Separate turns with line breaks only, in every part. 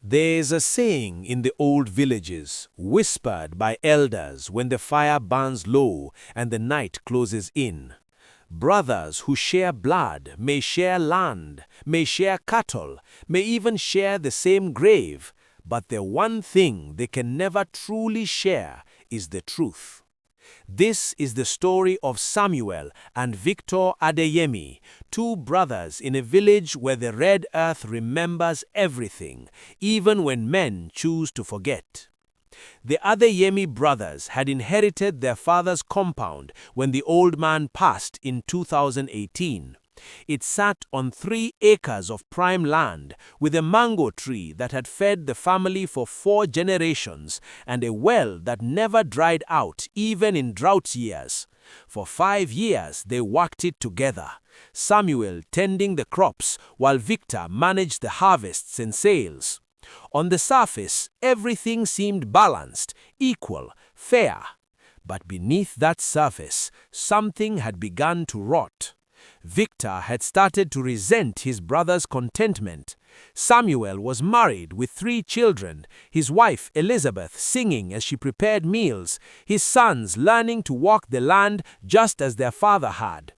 There's a saying in the old villages, whispered by elders when the fire burns low and the night closes in. Brothers who share blood may share land, may share cattle, may even share the same grave, but the one thing they can never truly share is the truth. This is the story of Samuel and Victor Adeyemi, two brothers in a village where the red earth remembers everything, even when men choose to forget. The Adeyemi brothers had inherited their father's compound when the old man passed in 2018. It sat on 3 acres of prime land with a mango tree that had fed the family for 4 generations and a well that never dried out even in drought years. For 5 years they worked it together, Samuel tending the crops while Victor managed the harvests and sales. On the surface, everything seemed balanced, equal, fair. But beneath that surface, something had begun to rot. Victor had started to resent his brother's contentment. Samuel was married with 3 children, his wife Elizabeth singing as she prepared meals, his sons learning to walk the land just as their father had.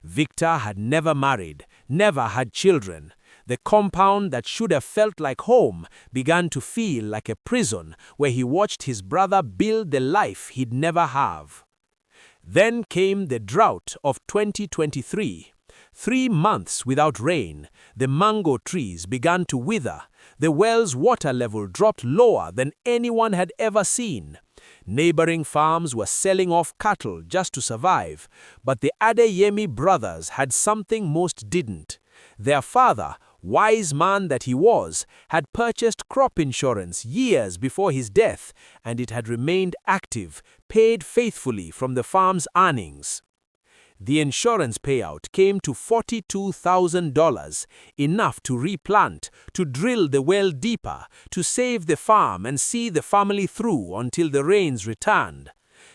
Victor had never married, never had children. The compound that should have felt like home began to feel like a prison where he watched his brother build the life he'd never have. Then came the drought of 2023. 3 months without rain, the mango trees began to wither, the well's water level dropped lower than anyone had ever seen. Neighboring farms were selling off cattle just to survive, but the Adeyemi brothers had something most didn't. Their father, wise man that he was, had purchased crop insurance years before his death, and it had remained active, paid faithfully from the farm's earnings. The insurance payout came to $42,000, enough to replant, to drill the well deeper, to save the farm and see the family through until the rains returned.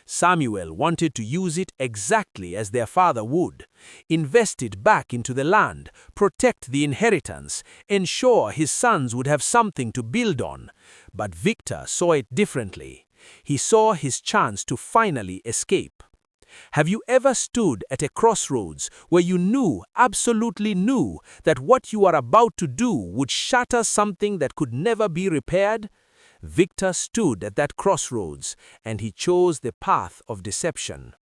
Samuel wanted to use it exactly as their father would. Invest it back into the land, protect the inheritance, ensure his sons would have something to build on. But Victor saw it differently. He saw his chance to finally escape. Have you ever stood at a crossroads where you knew, absolutely knew, that what you are about to do would shatter something that could never be repaired? Victor stood at that crossroads, and he chose the path of deception.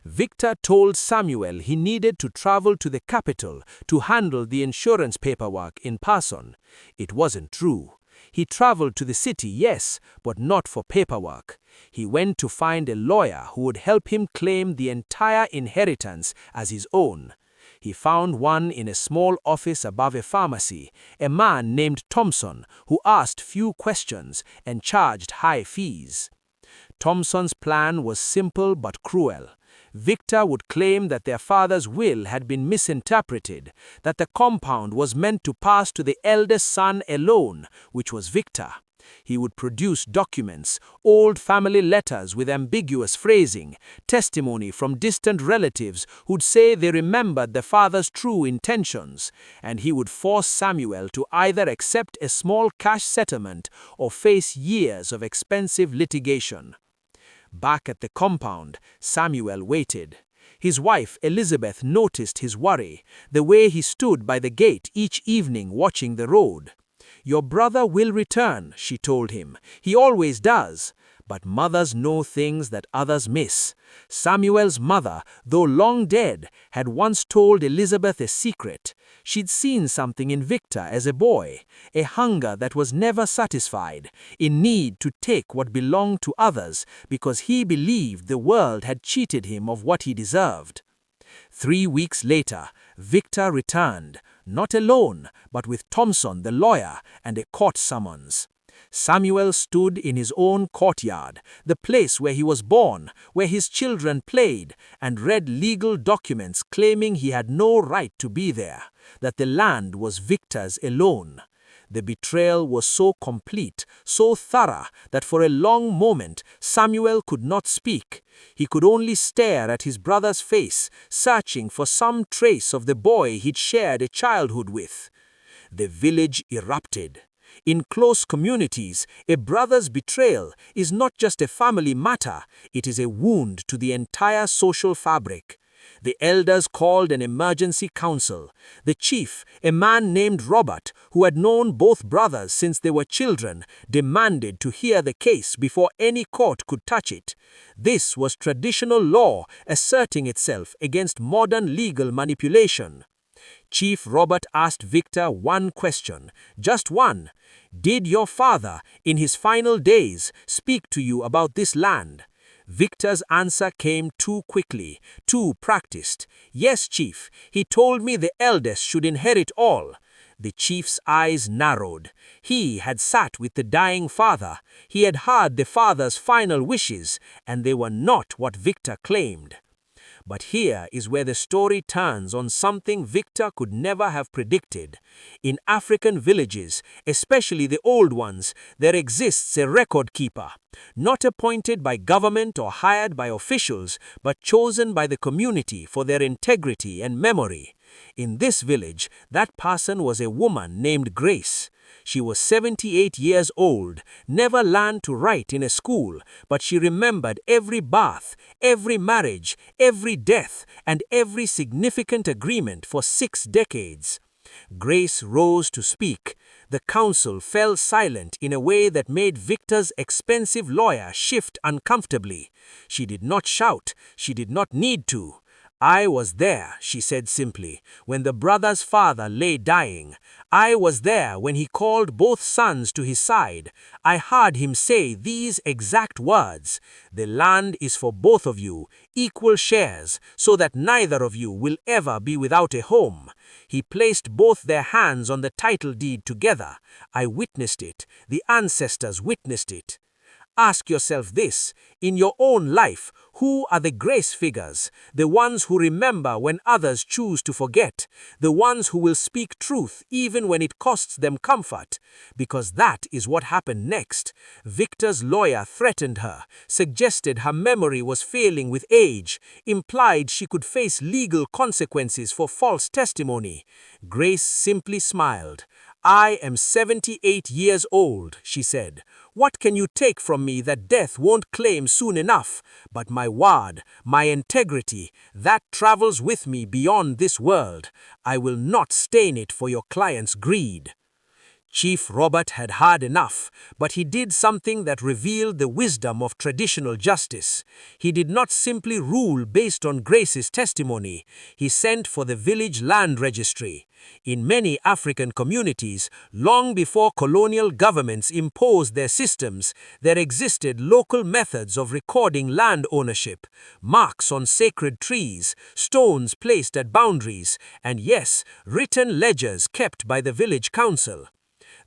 Victor told Samuel he needed to travel to the capital to handle the insurance paperwork in person. It wasn't true. He traveled to the city, yes, but not for paperwork. He went to find a lawyer who would help him claim the entire inheritance as his own. He found one in a small office above a pharmacy, a man named Thompson, who asked few questions and charged high fees. Thompson's plan was simple but cruel. Victor would claim that their father's will had been misinterpreted, that the compound was meant to pass to the eldest son alone, which was Victor. He would produce documents, old family letters with ambiguous phrasing, testimony from distant relatives who'd say they remembered the father's true intentions, and he would force Samuel to either accept a small cash settlement or face years of expensive litigation. Back at the compound, Samuel waited. His wife Elizabeth noticed his worry, the way he stood by the gate each evening watching the road. "Your brother will return," she told him. "He always does." But mothers know things that others miss. Samuel's mother, though long dead, had once told Elizabeth a secret. She'd seen something in Victor as a boy, a hunger that was never satisfied, a need to take what belonged to others because he believed the world had cheated him of what he deserved. 3 weeks later, Victor returned, not alone, but with Thompson the lawyer and a court summons. Samuel stood in his own courtyard, the place where he was born, where his children played, and read legal documents claiming he had no right to be there, that the land was Victor's alone. The betrayal was so complete, so thorough, that for a long moment Samuel could not speak. He could only stare at his brother's face, searching for some trace of the boy he'd shared a childhood with. The village erupted. In close communities, a brother's betrayal is not just a family matter, it is a wound to the entire social fabric. The elders called an emergency council. The chief, a man named Robert, who had known both brothers since they were children, demanded to hear the case before any court could touch it. This was traditional law asserting itself against modern legal manipulation. Chief Robert asked Victor one question, just one. Did your father, in his final days, speak to you about this land? Victor's answer came too quickly, too practiced. Yes, Chief, he told me the eldest should inherit all. The chief's eyes narrowed. He had sat with the dying father. He had heard the father's final wishes, and they were not what Victor claimed. But here is where the story turns on something Victor could never have predicted. In African villages, especially the old ones, there exists a record keeper, not appointed by government or hired by officials, but chosen by the community for their integrity and memory. In this village, that person was a woman named Grace. She was 78 years old, never learned to write in a school, but she remembered every bath, every marriage, every death, and every significant agreement for 6 decades. Grace rose to speak. The council fell silent in a way that made Victor's expensive lawyer shift uncomfortably. She did not shout. She did not need to. I was there, she said simply, when the brother's father lay dying. I was there when he called both sons to his side. I heard him say these exact words: "The land is for both of you, equal shares, so that neither of you will ever be without a home." He placed both their hands on the title deed together. I witnessed it. The ancestors witnessed it. Ask yourself this: in your own life, who are the grace figures? The ones who remember when others choose to forget. The ones who will speak truth even when it costs them comfort. Because that is what happened next. Victor's lawyer threatened her, suggested her memory was failing with age, implied she could face legal consequences for false testimony. Grace simply smiled. I am 78 years old, she said. What can you take from me that death won't claim soon enough? But my word, my integrity, that travels with me beyond this world. I will not stain it for your client's greed. Chief Robert had had enough, but he did something that revealed the wisdom of traditional justice. He did not simply rule based on Grace's testimony. He sent for the village land registry. In many African communities, long before colonial governments imposed their systems, there existed local methods of recording land ownership: marks on sacred trees, stones placed at boundaries, and yes, written ledgers kept by the village council.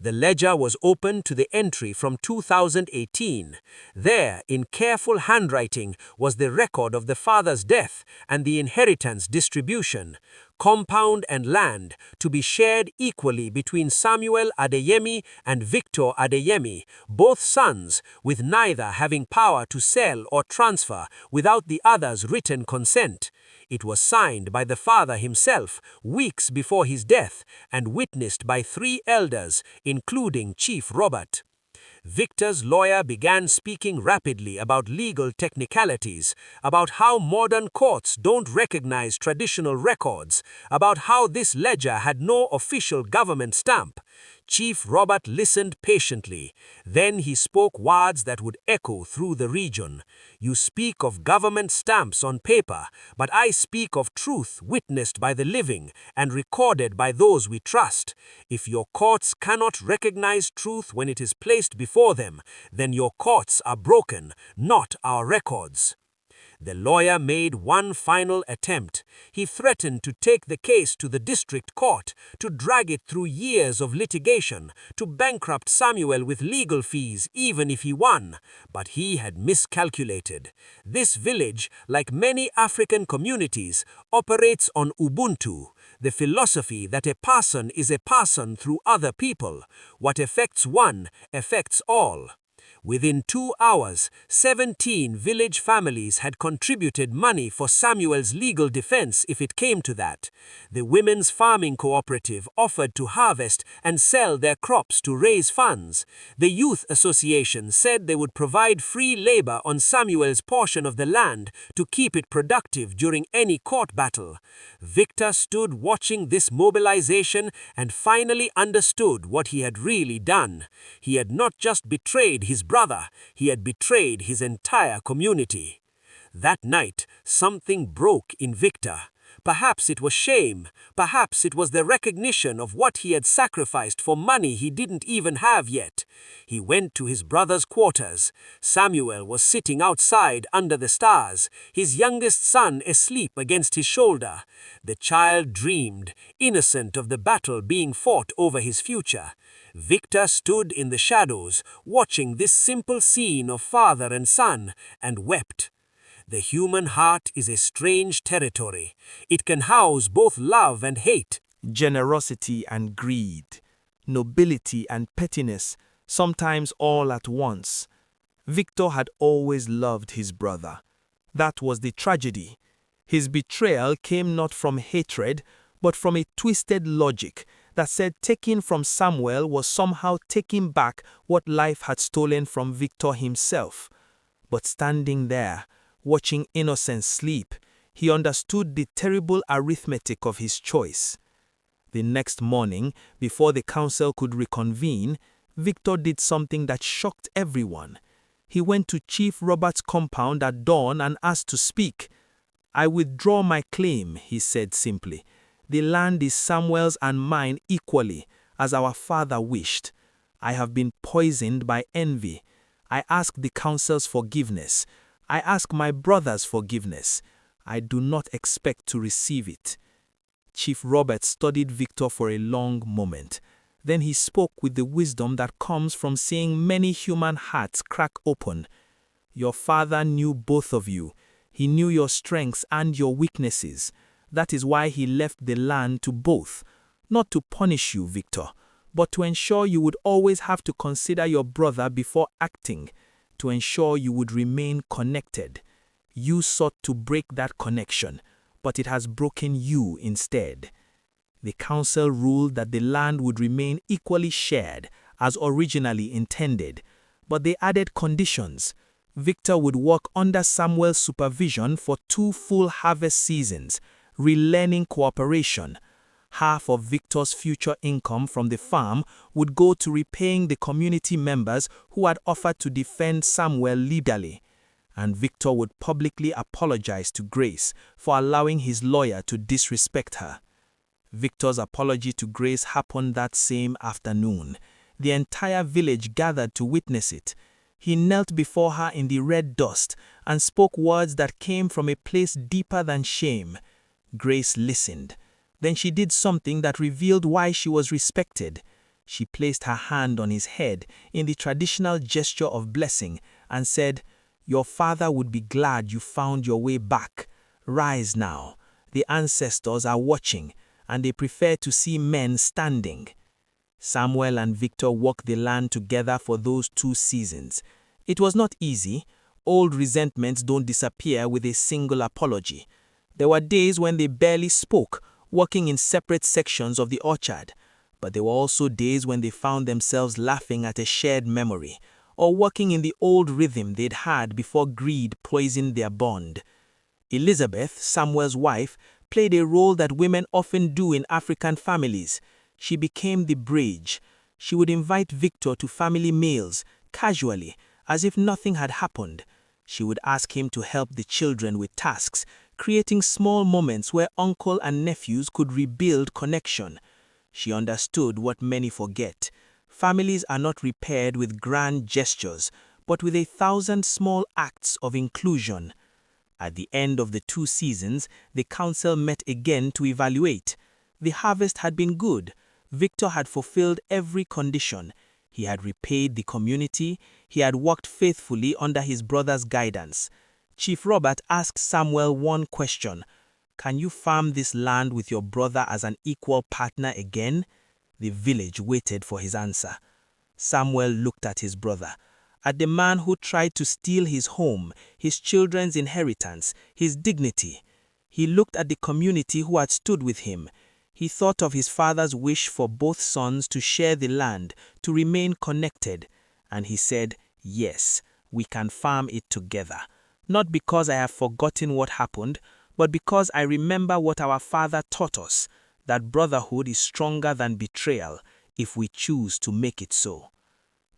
The ledger was open to the entry from 2018. There, in careful handwriting, was the record of the father's death and the inheritance distribution. Compound and land to be shared equally between Samuel Adeyemi and Victor Adeyemi, both sons, with neither having power to sell or transfer without the other's written consent. It was signed by the father himself weeks before his death and witnessed by 3 elders, including Chief Robert. Victor's lawyer began speaking rapidly about legal technicalities, about how modern courts don't recognize traditional records, about how this ledger had no official government stamp. Chief Robert listened patiently. Then he spoke words that would echo through the region. You speak of government stamps on paper, but I speak of truth witnessed by the living and recorded by those we trust. If your courts cannot recognize truth when it is placed before them, then your courts are broken, not our records. The lawyer made one final attempt. He threatened to take the case to the district court, to drag it through years of litigation, to bankrupt Samuel with legal fees even if he won. But he had miscalculated. This village, like many African communities, operates on Ubuntu, the philosophy that a person is a person through other people. What affects one affects all.
Within 2 hours, 17 village families had contributed money for Samuel's legal defense if it came to that. The Women's Farming Cooperative offered to harvest and sell their crops to raise funds. The Youth Association said they would provide free labor on Samuel's portion of the land to keep it productive during any court battle. Victor stood watching this mobilization and finally understood what he had really done. He had not just betrayed his brother, he had betrayed his entire community. That night, something broke in Victor. Perhaps it was shame, perhaps it was the recognition of what he had sacrificed for money he didn't even have yet. He went to his brother's quarters. Samuel was sitting outside under the stars, his youngest son asleep against his shoulder. The child dreamed, innocent of the battle being fought over his future. Victor stood in the shadows, watching this simple scene of father and son, and wept. The human heart is a strange territory. It can house both love and hate,
generosity and greed, nobility and pettiness, sometimes all at once. Victor had always loved his brother. That was the tragedy. His betrayal came not from hatred, but from a twisted logic that said taking from Samuel was somehow taking back what life had stolen from Victor himself. But standing there, watching innocence sleep, he understood the terrible arithmetic of his choice. The next morning, before the council could reconvene, Victor did something that shocked everyone. He went to Chief Robert's compound at dawn and asked to speak. "I withdraw my claim," he said simply. "The land is Samuel's and mine equally, as our father wished. I have been poisoned by envy. I ask the council's forgiveness. I ask my brother's forgiveness. I do not expect to receive it." Chief Robert studied Victor for a long moment. Then he spoke with the wisdom that comes from seeing many human hearts crack open. "Your father knew both of you. He knew your strengths and your weaknesses. That is why he left the land to both. Not to punish you, Victor, but to ensure you would always have to consider your brother before acting, to ensure you would remain connected. You sought to break that connection, but it has broken you instead." The council ruled that the land would remain equally shared, as originally intended, but they added conditions. Victor would work under Samuel's supervision for 2 full harvest seasons, relearning cooperation. Half of Victor's future income from the farm would go to repaying the community members who had offered to defend Samuel legally. And Victor would publicly apologize to Grace for allowing his lawyer to disrespect her. Victor's apology to Grace happened that same afternoon. The entire village gathered to witness it. He knelt before her in the red dust and spoke words that came from a place deeper than shame. Grace listened. Then she did something that revealed why she was respected. She placed her hand on his head in the traditional gesture of blessing and said, "Your father would be glad you found your way back. Rise now. The ancestors are watching, and they prefer to see men standing." Samuel and Victor walked the land together for those 2 seasons. It was not easy. Old resentments don't disappear with a single apology. There were days when they barely spoke, working in separate sections of the orchard. But there were also days when they found themselves laughing at a shared memory, or working in the old rhythm they'd had before greed poisoned their bond. Elizabeth, Samuel's wife, played a role that women often do in African families. She became the bridge. She would invite Victor to family meals, casually, as if nothing had happened. She would ask him to help the children with tasks, creating small moments where uncle and nephews could rebuild connection. She understood what many forget. Families are not repaired with grand gestures, but with 1,000 small acts of inclusion. At the end of the 2 seasons, the council met again to evaluate. The harvest had been good. Victor had fulfilled every condition. He had repaid the community. He had worked faithfully under his brother's guidance. Chief Robert asked Samuel one question: "Can you farm this land with your brother as an equal partner again?" The village waited for his answer. Samuel looked at his brother. at the man who tried to steal his home, his children's inheritance, his dignity. He looked at the community who had stood with him. He thought of his father's wish for both sons to share the land, to remain connected. And he said, "Yes, we can farm it together. Not because I have forgotten what happened, but because I remember what our father taught us, that brotherhood is stronger than betrayal if we choose to make it so."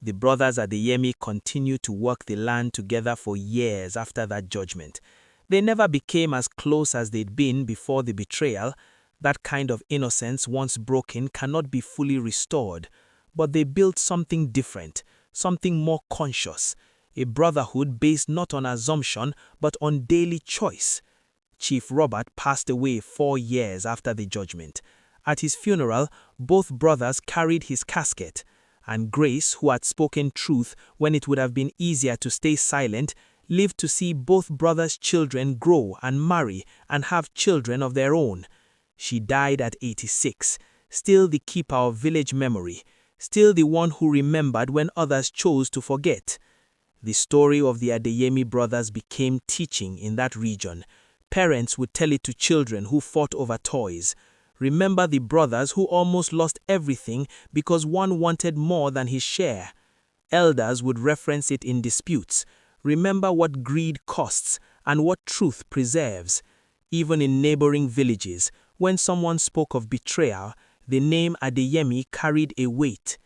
The brothers Adeyemi continued to work the land together for years after that judgment. They never became as close as they'd been before the betrayal. That kind of innocence, once broken, cannot be fully restored. But they built something different, something more conscious, a brotherhood based not on assumption but on daily choice. Chief Robert passed away 4 years after the judgment. At his funeral, both brothers carried his casket, and Grace, who had spoken truth when it would have been easier to stay silent, lived to see both brothers' children grow and marry and have children of their own. She died at 86, still the keeper of village memory, still the one who remembered when others chose to forget. The story of the Adeyemi brothers became teaching in that region. Parents would tell it to children who fought over toys. Remember the brothers who almost lost everything because one wanted more than his share. Elders would reference it in disputes. Remember what greed costs and what truth preserves. Even in neighboring villages, when someone spoke of betrayal, the name Adeyemi carried a weight.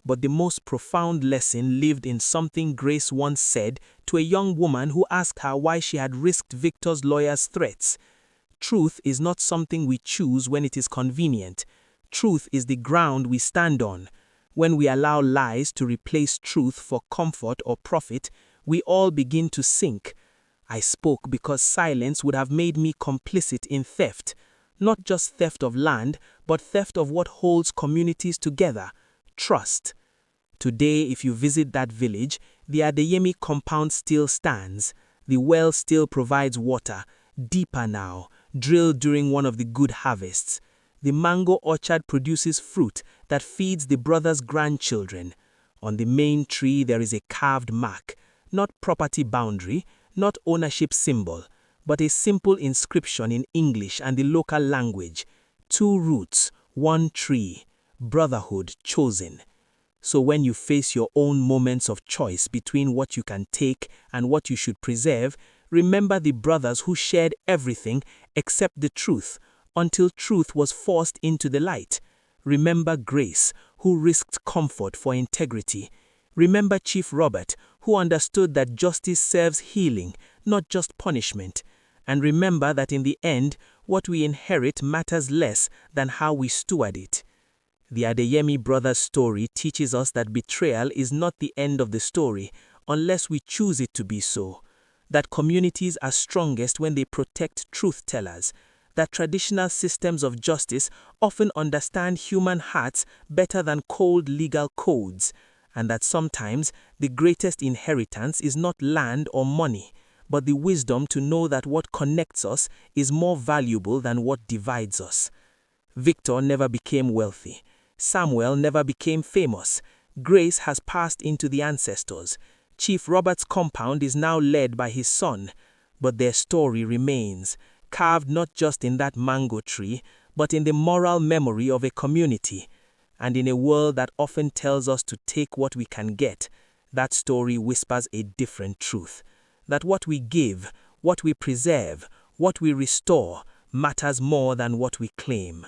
But the most profound lesson lived in something Grace once said to a young woman who asked her why she had risked Victor's lawyer's threats. Truth is not something we choose when it is convenient. Truth is the ground we stand on. When we allow lies to replace truth for comfort or profit, we all begin to sink. I spoke because silence would have made me complicit in theft. Not just theft of land, but theft of what holds communities together. Trust. Today, if you visit that village, the Adeyemi compound still stands. The well still provides water, deeper now, drilled during one of the good harvests. The mango orchard produces fruit that feeds the brothers' grandchildren. On the main tree there is a carved mark, not property boundary, not ownership symbol, but a simple inscription in English and the local language. 2 roots, 1 tree. Brotherhood chosen. So when you face your own moments of choice between what you can take and what you should preserve, remember the brothers who shared everything except the truth, until truth was forced into the light. Remember Grace, who risked comfort for integrity. Remember Chief Robert, who understood that justice serves healing, not just punishment. And remember that in the end, what we inherit matters less than how we steward it. The Adeyemi brothers' story teaches us that betrayal is not the end of the story unless we choose it to be so. That communities are strongest when they protect truth-tellers. That traditional systems of justice often understand human hearts better than cold legal codes. And that sometimes the greatest inheritance is not land or money, but the wisdom to know that what connects us is more valuable than what divides us. Victor never became wealthy. Samuel never became famous. Grace has passed into the ancestors. Chief Robert's compound is now led by his son. But their story remains, carved not just in that mango tree, but in the moral memory of a community. And in a world that often tells us to take what we can get, that story whispers a different truth. That what we give, what we preserve, what we restore, matters more than what we claim.